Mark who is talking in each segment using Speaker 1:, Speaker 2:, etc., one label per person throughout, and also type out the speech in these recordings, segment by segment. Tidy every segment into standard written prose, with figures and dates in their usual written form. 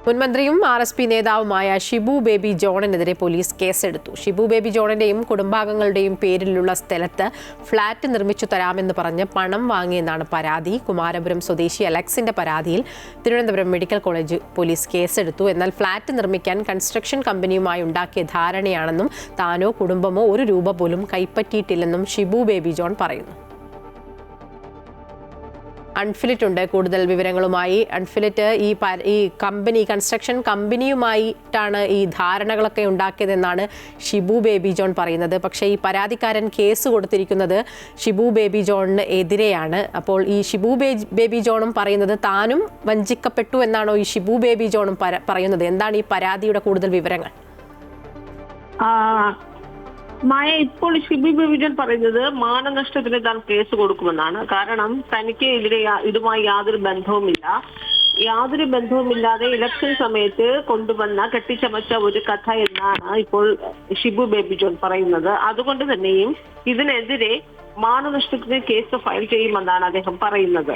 Speaker 1: മുൻമന്ത്രിയും RSP നേതാവുമായ Shibu baby ജോണിനെതിരെ police കേസെടുത്തു. Shibu baby ജോണിന്റെയും കുടുംബാംഗങ്ങളുടെയും പേരിലുള്ള സ്ഥലത്ത് ഫ്ളാറ്റ് നിർമ്മിച്ചു തരാമെന്ന് പറഞ്ഞ് പണം വാങ്ങിയെന്നാണ് പരാതി. കുമാരപുരം സ്വദേശി അലക്സിന്റെ പരാതിയിൽ തിരുവനന്തപുരം മെഡിക്കൽ കോളേജ് പോലീസ് കേസെടുത്തു. എന്നാൽ ഫ്ളാറ്റ് നിർമ്മിക്കാൻ കൺസ്ട്രക്ഷൻ കമ്പനിയുമായി ഉണ്ടാക്കിയ ധാരണയാണെന്നും താനോ കുടുംബമോ ഒരു രൂപ പോലും കൈപ്പറ്റിയിട്ടില്ലെന്നും ഷിബു ബേബി ജോൺ പറയുന്നു. അൺഫിലിറ്റ് ഉണ്ട് കൂടുതൽ വിവരങ്ങളുമായി. അൺഫിലിറ്റ്, ഈ കമ്പനി കൺസ്ട്രക്ഷൻ കമ്പനിയുമായിട്ടാണ് ഈ ധാരണകളൊക്കെ ഉണ്ടാക്കിയതെന്നാണ് ഷിബു ബേബി ജോൺ പറയുന്നത്. പക്ഷേ ഈ പരാതിക്കാരൻ കേസ് കൊടുത്തിരിക്കുന്നത് ഷിബു ബേബി ജോണിന് എതിരെയാണ്. അപ്പോൾ ഈ ഷിബു ബേബി ജോണും പറയുന്നത് താനും വഞ്ചിക്കപ്പെട്ടു എന്നാണോ ഈ ഷിബു ബേബി ജോണും പറയുന്നത്? എന്താണ് ഈ പരാതിയുടെ കൂടുതൽ വിവരങ്ങൾ?
Speaker 2: മായ, ഇപ്പോൾ ഷിബു ബേബി ജോൺ പറയുന്നത് മാനനഷ്ടത്തിന് താൻ കേസ് കൊടുക്കുമെന്നാണ്. കാരണം തനിക്ക് ഇതുമായി യാതൊരു ബന്ധവുമില്ലാതെ ഇലക്ഷൻ സമയത്ത് കൊണ്ടുവന്ന കെട്ടിച്ചമച്ച ഒരു കഥ എന്നാണ് ഇപ്പോൾ ഷിബു ബേബി ജോൺ പറയുന്നത്. അതുകൊണ്ട് തന്നെയും ഇതിനെതിരെ മാനനഷ്ടത്തിന് കേസ് ഫയൽ ചെയ്യുമെന്നാണ് അദ്ദേഹം പറയുന്നത്.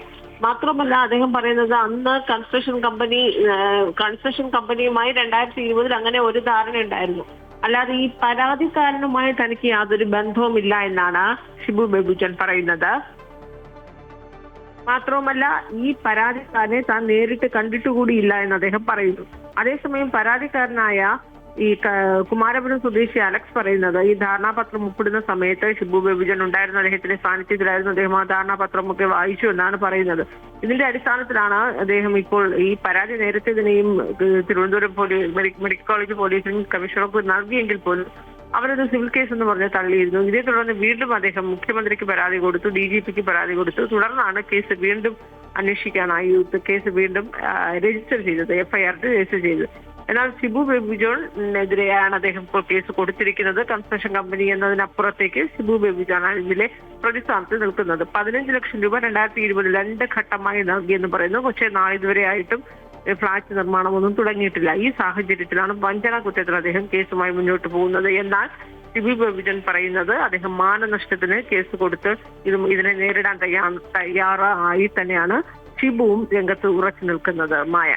Speaker 2: മാത്രമല്ല, അദ്ദേഹം പറയുന്നത് അന്ന് കൺസ്ട്രക്ഷൻ കമ്പനിയുമായി 2020 അങ്ങനെ ഒരു ധാരണ ഉണ്ടായിരുന്നു. അല്ലാതെ ഈ പരാതിക്കാരനുമായി തനിക്ക് യാതൊരു ബന്ധവുമില്ല എന്നാണ് ഷിബു ബേബി ജോൺ പറയുന്നത്. മാത്രവുമല്ല, ഈ പരാതിക്കാരനെ താൻ നേരിട്ട് കണ്ടിട്ടുകൂടിയില്ല എന്ന് അദ്ദേഹം പറയുന്നു. അതേസമയം പരാതിക്കാരനായ ഈ കുമാരപുരം സ്വദേശി അലക്സ് പറയുന്നത് ഈ ധാരണാപത്രം ഒപ്പിടുന്ന സമയത്ത് ഷിബു ബേബി ജോൺ ഉണ്ടായിരുന്ന അദ്ദേഹത്തിന്റെ സാന്നിധ്യത്തിലായിരുന്നു. അദ്ദേഹം ആ ധാരണാപത്രമൊക്കെ വായിച്ചു എന്നാണ് പറയുന്നത്. ഇതിന്റെ അടിസ്ഥാനത്തിലാണ് അദ്ദേഹം ഇപ്പോൾ ഈ പരാതി നേരത്തെ തന്നെയും തിരുവനന്തപുരം മെഡിക്കൽ കോളേജ് പോലീസിനും കമ്മീഷണർക്ക് നൽകിയെങ്കിൽ പോലും അവരത് സിവിൽ കേസ് എന്ന് പറഞ്ഞ് തള്ളിയിരുന്നു. ഇതേ തുടർന്ന് വീണ്ടും അദ്ദേഹം മുഖ്യമന്ത്രിക്ക് പരാതി കൊടുത്തു, DGPക്ക് പരാതി കൊടുത്തു. തുടർന്നാണ് കേസ് വീണ്ടും അന്വേഷിക്കാനായി കേസ് വീണ്ടും രജിസ്റ്റർ ചെയ്തത്, FIR രജിസ്റ്റർ ചെയ്തത്. എന്നാൽ ഷിബു ബേബി ജോണിനെതിരെയാണ് അദ്ദേഹം ഇപ്പോൾ കേസ് കൊടുത്തിരിക്കുന്നത്. കൺസ്ട്രക്ഷൻ കമ്പനി എന്നതിനപ്പുറത്തേക്ക് ഷിബു ബേബി ജോണാണ് ഇതിലെ പ്രതിസ്ഥാനത്ത് നിൽക്കുന്നത്. 15 ലക്ഷം രൂപ 2020 2 ഘട്ടമായി നൽകിയെന്ന് പറയുന്നു. പക്ഷേ നാളിതുവരെ ആയിട്ടും ഫ്ളാറ്റ് നിർമ്മാണമൊന്നും തുടങ്ങിയിട്ടില്ല. ഈ സാഹചര്യത്തിലാണ് വഞ്ചന കുറ്റത്തിന് അദ്ദേഹം കേസുമായി മുന്നോട്ട് പോകുന്നത്. എന്നാൽ ഷിബു ബേബി ജോൺ പറയുന്നത് അദ്ദേഹം മാനനഷ്ടത്തിന് കേസ് കൊടുത്ത് ഇതിനെ നേരിടാൻ തയ്യാറായി തന്നെയാണ് ഷിബുവും രംഗത്ത് ഉറച്ചു നിൽക്കുന്നത്. മായ,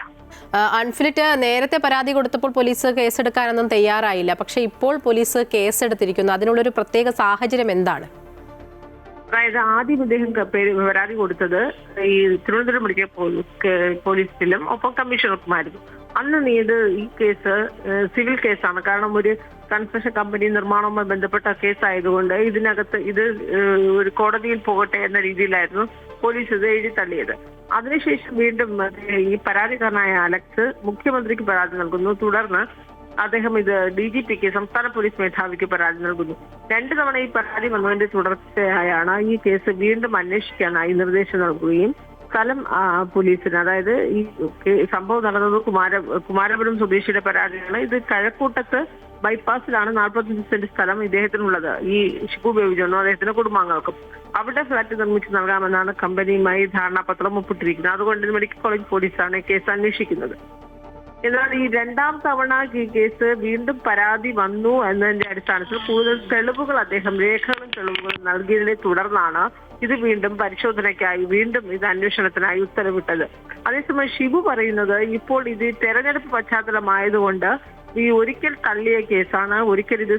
Speaker 1: അൺഫിലിറ്റ്, നേരത്തെ പരാതി കൊടുത്തപ്പോൾ പോലീസ് കേസെടുക്കാനൊന്നും തയ്യാറായില്ല. പക്ഷേ ഇപ്പോൾ പോലീസ് കേസെടുത്തിരിക്കുന്നു. അതിനുള്ളൊരു പ്രത്യേക സാഹചര്യം എന്താണ്?
Speaker 2: അതായത് ആദ്യം ഇദ്ദേഹം പരാതി കൊടുത്തത് ഈ തിരുവനന്തപുരം മെഡിക്കൽ പോലീസിലും ഒപ്പം കമ്മീഷണർക്കുമായിരുന്നു. അന്ന് ഈ കേസ് സിവിൽ കേസാണ്. കാരണം ഒരു കൺസ്ട്രക്ഷൻ കമ്പനി നിർമ്മാണവുമായി ബന്ധപ്പെട്ട കേസായതുകൊണ്ട് ഇതിനകത്ത് ഇത് ഒരു കോടതിയിൽ പോകട്ടെ എന്ന രീതിയിലായിരുന്നു പോലീസ് ഇത് എഴുതി തള്ളിയത്. അതിനുശേഷം വീണ്ടും ഈ പരാതിക്കാരനായ അലക്സ് മുഖ്യമന്ത്രിക്ക് പരാതി നൽകുന്നു. തുടർന്ന് അദ്ദേഹം ഇത് DGPക്ക്, സംസ്ഥാന പോലീസ് മേധാവിക്ക് പരാതി നൽകുന്നു. 2 തവണ ഈ പരാതി വന്നതിന്റെ തുടർച്ചയായാണ് ഈ കേസ് വീണ്ടും അന്വേഷിക്കാനായി നിർദ്ദേശം നൽകുകയും സ്ഥലം പോലീസിന്, അതായത് ഈ സംഭവം നടന്നത് കുമാരപുരം സ്വദേശിയുടെ പരാതിയാണ്. ഇത് കഴക്കൂട്ടത്ത് ബൈപ്പാസിലാണ് 45 സെന്റ് സ്ഥലം ഇദ്ദേഹത്തിനുള്ളത്, ഈ ഷിബു ബേബി ജോണും അദ്ദേഹത്തിന്റെ കുടുംബാംഗങ്ങൾക്കും. അവിടെ ഫ്ളാറ്റ് നിർമ്മിച്ച് നൽകാമെന്നാണ് കമ്പനിയുമായി ധാരണാപത്രം ഒപ്പിട്ടിരിക്കുന്നത്. അതുകൊണ്ട് മെഡിക്കൽ കോളേജ് പോലീസാണ് കേസ് അന്വേഷിക്കുന്നത്. എന്നാൽ ഈ 2ാം തവണ ഈ കേസ് വീണ്ടും പരാതി വന്നു എന്നതിന്റെ അടിസ്ഥാനത്തിൽ കൂടുതൽ തെളിവുകൾ അദ്ദേഹം രേഖകളും തെളിവുകളും നൽകിയതിനെ തുടർന്നാണ് ഇത് വീണ്ടും പരിശോധനയ്ക്കായി വീണ്ടും ഇത് അന്വേഷണത്തിനായി ഉത്തരവിട്ടത്. അതേസമയം ഷിബു പറയുന്നത് ഇപ്പോൾ ഇത് തെരഞ്ഞെടുപ്പ് പശ്ചാത്തലമായതുകൊണ്ട് ഈ ഒരിക്കൽ തള്ളിയ കേസാണ്, ഒരിക്കൽ ഇത്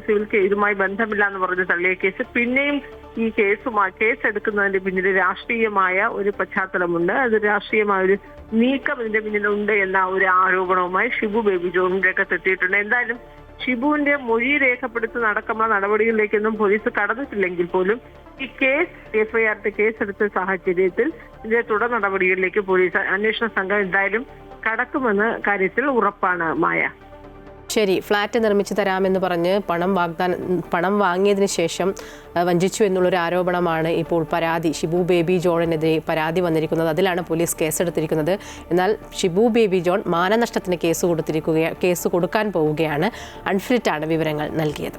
Speaker 2: ഇതുമായി ബന്ധമില്ല എന്ന് പറഞ്ഞ് തള്ളിയ കേസ് പിന്നെയും ഈ കേസ് എടുക്കുന്നതിന്റെ പിന്നിൽ രാഷ്ട്രീയമായ ഒരു പശ്ചാത്തലമുണ്ട്. അത് രാഷ്ട്രീയമായ ഒരു നീക്കം ഇതിന്റെ പിന്നിലുണ്ട് എന്ന ഒരു ആരോപണവുമായി ഷിബു ബേബി ജോൺ രംഗത്തെത്തിയിട്ടുണ്ട്. എന്തായാലും ഷിബുവിന്റെ മൊഴി രേഖപ്പെടുത്തുന്ന അടക്കമുള്ള നടപടികളിലേക്കൊന്നും പോലീസ് കടന്നിട്ടില്ലെങ്കിൽ പോലും ഈ FIR കേസെടുത്ത സാഹചര്യത്തിൽ ഇതിന്റെ തുടർ നടപടികളിലേക്ക് പോലീസ് അന്വേഷണ സംഘം എന്തായാലും കടക്കുമെന്ന കാര്യത്തിൽ ഉറപ്പാണ്. മായ,
Speaker 1: ശരി, ഫ്ളാറ്റ് നിർമ്മിച്ചു തരാമെന്ന് പറഞ്ഞ് പണം വാങ്ങിയതിന് ശേഷം വഞ്ചിച്ചു എന്നുള്ളൊരു ആരോപണമാണ് ഇപ്പോൾ ഷിബു ബേബി ജോണിനെതിരെ പരാതി വന്നിരിക്കുന്നത്. അതിലാണ് പോലീസ് കേസെടുത്തിരിക്കുന്നത്. എന്നാൽ ഷിബു ബേബി ജോൺ മാനനഷ്ടത്തിന് കേസ് കൊടുക്കാൻ പോവുകയാണ്. അൺഫിലിറ്റാണ് വിവരങ്ങൾ നൽകിയത്.